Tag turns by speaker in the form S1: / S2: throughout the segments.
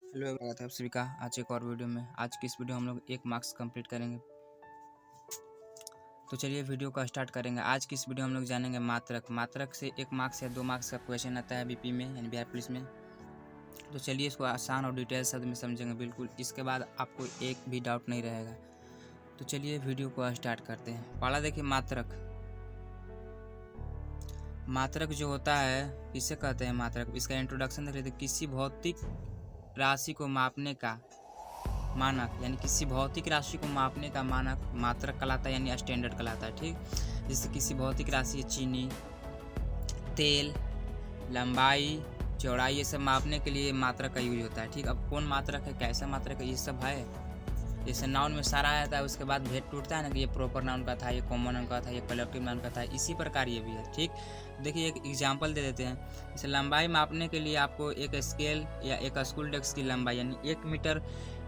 S1: Hello स्वागत है आप सभी का आज एक और वीडियो में। आज की इस वीडियो हम लोग 1 मार्क्स कंप्लीट करेंगे। तो चलिए वीडियो का स्टार्ट करेंगे। आज की इस वीडियो हम लोग जानेंगे मात्रक से 1 मार्क्स या 2 मार्क्स का क्वेश्चन आता है बीपी में यानी बिहार पुलिस में। तो चलिए इसको आसान और डिटेल शब्द में समझेंगे बिल्कुल। इसके बाद आपको एक भी डाउट नहीं रहेगा। तो चलिए वीडियो को स्टार्ट करते हैं। पहला देखिए मात्रक जो होता है किसे कहते हैं मात्रक। इसका इंट्रोडक्शन देख लेते हैं। किसी भौतिक राशि को मापने का मानक यानी किसी भौतिक राशि को मापने का मानक मात्रक कहलाता है यानी स्टैंडर्ड कहलाता है। ठीक, जैसे किसी भौतिक राशि चीनी, तेल, लंबाई, चौड़ाई ये सब मापने के लिए मात्रक का यूज होता है। ठीक, अब कौन मात्रक है, कैसा मात्रक है, ये सब है। जैसे नाउन में सारा आता है, उसके बाद भेद टूटता है ना कि ये प्रॉपर नाउन का था, ये कॉमन नाउन का था, ये कलेक्टिव नाउन का था। इसी प्रकार ये भी है। ठीक, देखिए एक एग्जांपल दे देते हैं। जैसे लंबाई मापने के लिए आपको एक स्केल या एक स्कूल डेस्क की लंबाई यानी 1 मीटर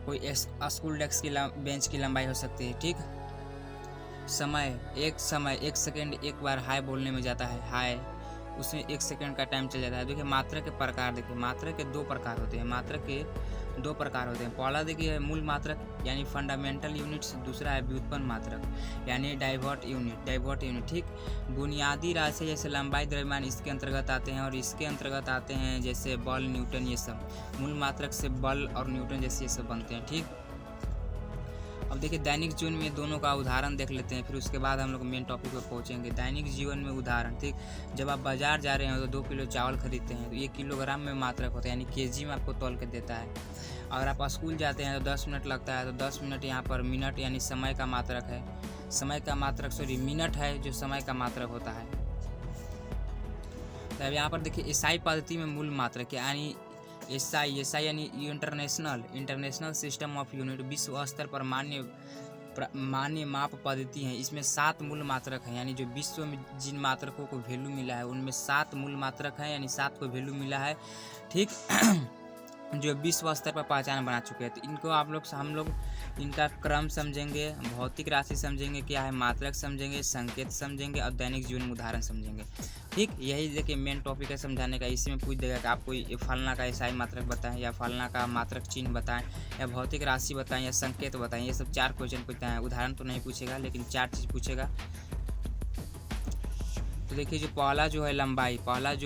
S1: कोई स्कूल डेस्क की बेंच की लंबाई हो सकती है। ठीक, समय 1 सेकेंड एक बार हाय बोलने में जाता है, हाय, उसमें 1 सेकेंड का टाइम चल जाता है। देखिए मात्रक के प्रकार, देखिए मात्रक के 2 प्रकार होते हैं। पहला देखिए मूल मात्रक यानी फंडामेंटल यूनिट्स, दूसरा है व्युत्पन्न मात्रक यानी डाइवर्ट यूनिट। ठीक, बुनियादी राशि जैसे लंबाई, द्रव्यमान इसके अंतर्गत आते हैं, और इसके अंतर्गत आते हैं जैसे बल, न्यूटन, ये सब मूल मात्रक से बल और न्यूटन जैसे ये सब बनते हैं। ठीक, अब देखिए दैनिक जीवन में दोनों का उदाहरण देख लेते हैं, फिर उसके बाद हम लोग मेन टॉपिक पर पहुंचेंगे। दैनिक जीवन में उदाहरण, ठीक, जब आप बाजार जा रहे हैं तो 2 किलो चावल खरीदते हैं तो ये किलोग्राम में मात्रक होता है यानी केजी में आपको तौल के देता है। अगर आप स्कूल जाते हैं तो 10 मिनट लगता है तो 10 मिनट यहाँ पर मिनट यानी समय का मात्रक है। मिनट है जो समय का मात्रक होता है। तो अब यहाँ पर देखिए एसआई पद्धति में मूल मात्रक यानी एसआई यानी इंटरनेशनल सिस्टम ऑफ यूनिट, विश्व स्तर पर मान्य माप पद्धति है। इसमें 7 मूल मात्रक हैं यानी जो विश्व में जिन मात्रकों को वैल्यू मिला है उनमें 7 मूल मात्रक हैं यानी 7 को वैल्यू मिला है। ठीक जो विश्व स्तर पर पहचान बना चुके हैं। तो इनको हम लोग इनका क्रम समझेंगे, भौतिक राशि समझेंगे क्या है, मात्रक समझेंगे, संकेत समझेंगे और दैनिक जीवन में उदाहरण समझेंगे। ठीक, यही देखिए मेन टॉपिक है समझाने का। इसी में पूछ देगा कि आप कोई फलना का एसआई मात्रक बताएं या फलना का मात्रक चिन्ह बताएं या भौतिक राशि बताएं या संकेत बताएं। ये सब 4 क्वेश्चन पूछता है। उदाहरण तो नहीं पूछेगा लेकिन 4 चीज़ पूछेगा। तो देखिए जो पहला जो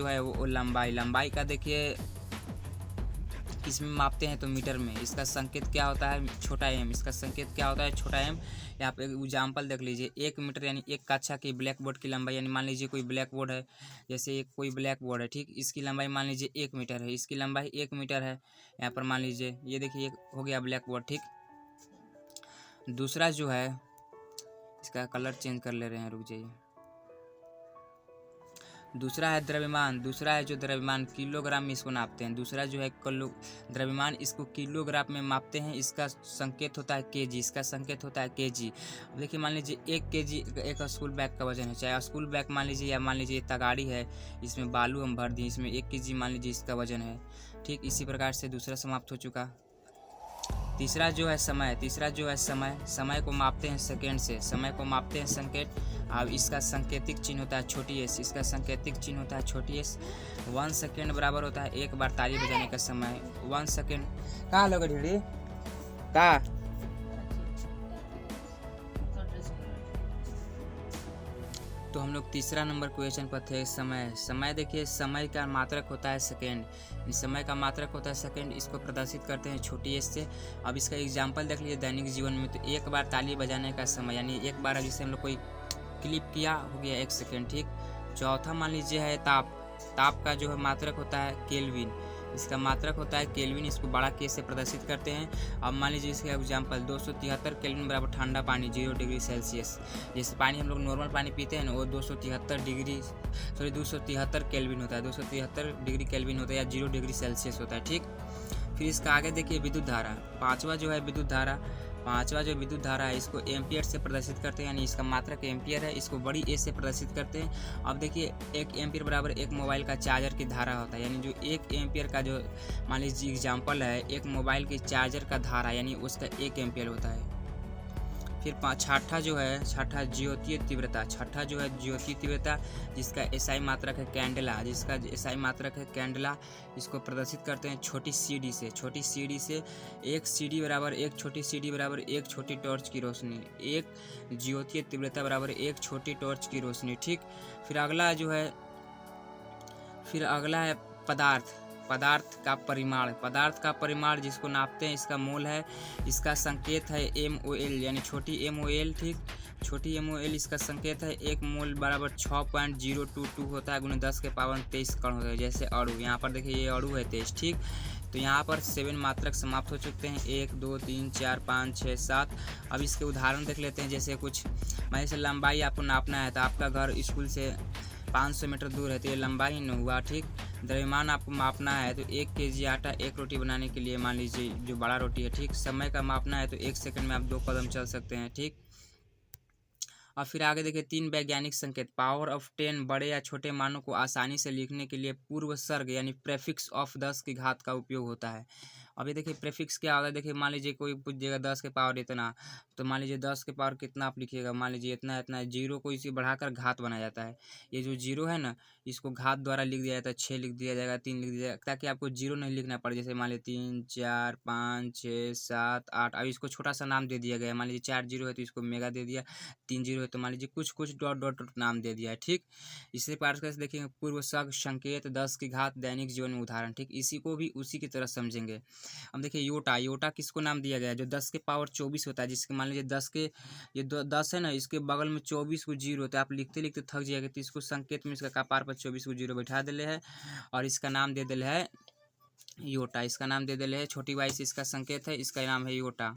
S1: है वो लंबाई का देखिए इसमें मापते हैं तो मीटर में। इसका संकेत क्या होता है, छोटा एम। छोटा एम। यहाँ पे एग्जाम्पल देख लीजिए, 1 मीटर यानी 1 कक्षा की ब्लैक बोर्ड की लंबाई यानी मान लीजिए कोई ब्लैक बोर्ड है, जैसे कोई ब्लैक बोर्ड है। ठीक, इसकी लंबाई मान लीजिए 1 मीटर है, इसकी लंबाई 1 मीटर है। यहाँ पर मान लीजिए ये देखिए हो गया ब्लैक बोर्ड। ठीक, दूसरा जो है इसका कलर चेंज कर ले रहे हैं, रुक जाइए। दूसरा है द्रव्यमान, किलोग्राम में इसको नापते हैं। दूसरा जो है द्रव्यमान, इसको किलोग्राम में मापते हैं। इसका संकेत होता है केजी। अब देखिए मान लीजिए 1 केजी एक स्कूल बैग का वजन है, चाहे स्कूल बैग मान लीजिए या मान लीजिए तगाड़ी है, इसमें बालू हम भर दिए, इसमें 1 केजी मान लीजिए इसका वजन है। ठीक, इसी प्रकार से दूसरा समाप्त हो चुका। तीसरा जो है समय को मापते हैं सेकेंड से, संकेत। अब इसका सांकेतिक चिन्ह होता है छोटी एस, 1 सेकेंड बराबर होता है 1 बार ताली बजाने का समय। 1 सेकेंड कहाँ लगा ढीड़ी कहाँ। तो हम लोग तीसरा नंबर क्वेश्चन पर थे। समय देखिए समय का मात्रक होता है सेकेंड, इसको प्रदर्शित करते हैं छोटी एस से। अब इसका एग्जांपल देख लीजिए दैनिक जीवन में। तो 1 बार ताली बजाने का समय यानी 1 बार जिससे हम लोग कोई क्लिप किया हो गया 1 सेकेंड। ठीक, चौथा मान लीजिए है ताप का जो है मात्रक होता है केल्विन, इसका मात्रक होता है केल्विन, इसको बड़ा के से प्रदर्शित करते हैं। अब मान लीजिए इसका एग्जांपल 273 केल्विन बराबर ठंडा पानी 0 डिग्री सेल्सियस। जैसे पानी हम लोग नॉर्मल पानी पीते हैं ना, वो 273 केल्विन होता है, 273 डिग्री केल्विन होता है या 0 डिग्री सेल्सियस होता है। ठीक, फिर इसका आगे देखिए विद्युत धारा। पांचवा जो विद्युत धारा है इसको एम्पियर से प्रदर्शित करते हैं यानी इसका मात्रक एम्पियर है, इसको बड़ी ए से प्रदर्शित करते हैं। अब देखिए 1 एम्पियर बराबर 1 मोबाइल का चार्जर की धारा होता है यानी जो 1 एम्पियर का जो मान लीजिए एग्जाम्पल है, 1 मोबाइल की चार्जर का धारा यानी उसका 1 एम्पियर होता है। फिर छठा जो है, छठा ज्योतीय तीव्रता, छठा जो है ज्योतीय तीव्रता, जिसका एसआई मात्रक है कैंडला, जिसका एसआई मात्रक है कैंडला। इसको प्रदर्शित करते हैं छोटी सीडी से, छोटी सीडी से। एक सीडी बराबर एक छोटी सीडी बराबर एक छोटी टॉर्च की रोशनी, एक ज्योतीय तीव्रता बराबर एक छोटी टॉर्च की रोशनी, ठीक। फिर अगला जो है, फिर अगला है पदार्थ, पदार्थ का परिमाण, पदार्थ का परिमाण जिसको नापते हैं, इसका मोल है, इसका संकेत है MOL, यानी छोटी MOL, ठीक। छोटी MOL इसका संकेत है, एक मोल बराबर 6.022 होता है गुने 10 के पावर 23 कण होता है। जैसे अणु, यहाँ पर देखिए ये अणु है 23, ठीक। तो यहाँ पर 7 मात्रक समाप्त हो चुके हैं, 1 2 3 4 5 6 7। अब इसके उदाहरण देख लेते हैं। जैसे कुछ मान लीजिए लंबाई आपको नापना है, तो आपका घर स्कूल से 500 मीटर दूर है, तो ये लंबाई न हुआ, ठीक। द्रव्यमान आपको मापना है, तो 1 kg आटा एक रोटी बनाने के लिए मान लीजिए जो बड़ा रोटी है, ठीक। समय का मापना है, तो 1 सेकंड में आप 2 कदम चल सकते हैं, ठीक। और फिर आगे देखिए 3 वैज्ञानिक संकेत, पावर ऑफ 10 बड़े या छोटे मानों को आसानी से लिखने के लिए पूर्व सर्ग यानी प्रेफिक्स ऑफ 10 की घात का उपयोग होता है। अभी देखिए प्रेफिक्स क्या होता है, देखिए मान लीजिए कोई पूछिएगा 10 के पावर इतना, तो मान लीजिए 10 के पावर कितना आप लिखिएगा, मान लीजिए इतना इतना, जीरो को इसी बढ़ाकर घात बनाया जाता है। ये जो जीरो है ना, इसको घात द्वारा लिख दिया जाता है, 6 लिख दिया जाएगा, 3 लिख दिया जाएगा, ताकि आपको जीरो नहीं लिखना पड़े। जैसे मान लीजिए 3 4 5 6 7 8, अब इसको छोटा सा नाम दे दिया गया है, मान लीजिए 4 जीरो है तो इसको मेगा दे दिया, 3 जीरो है तो मान लीजिए कुछ कुछ डॉट डॉट डॉट नाम दे दिया है, ठीक। इसी प्रकार से देखेंगे पूर्व सर्ग संकेत 10 की घात दैनिक जीवन में उदाहरण, ठीक। इसी को भी उसी की तरह समझेंगे। अब देखिए योटा, योटा किसको नाम दिया गया है, जो 10 के पावर 24 होता है, जिसके मान लीजिए 10 के ये 10 है ना, इसके बगल में 24 को जीरो होता है, आप लिखते लिखते थक जाएगा, तो इसको संकेत में इसका कपार पर 24 को जीरो बैठा दिले है, और इसका नाम दे दिले है योटा, इसका नाम दे दिले है, छोटी वाई से इसका संकेत है, इसका नाम है योटा।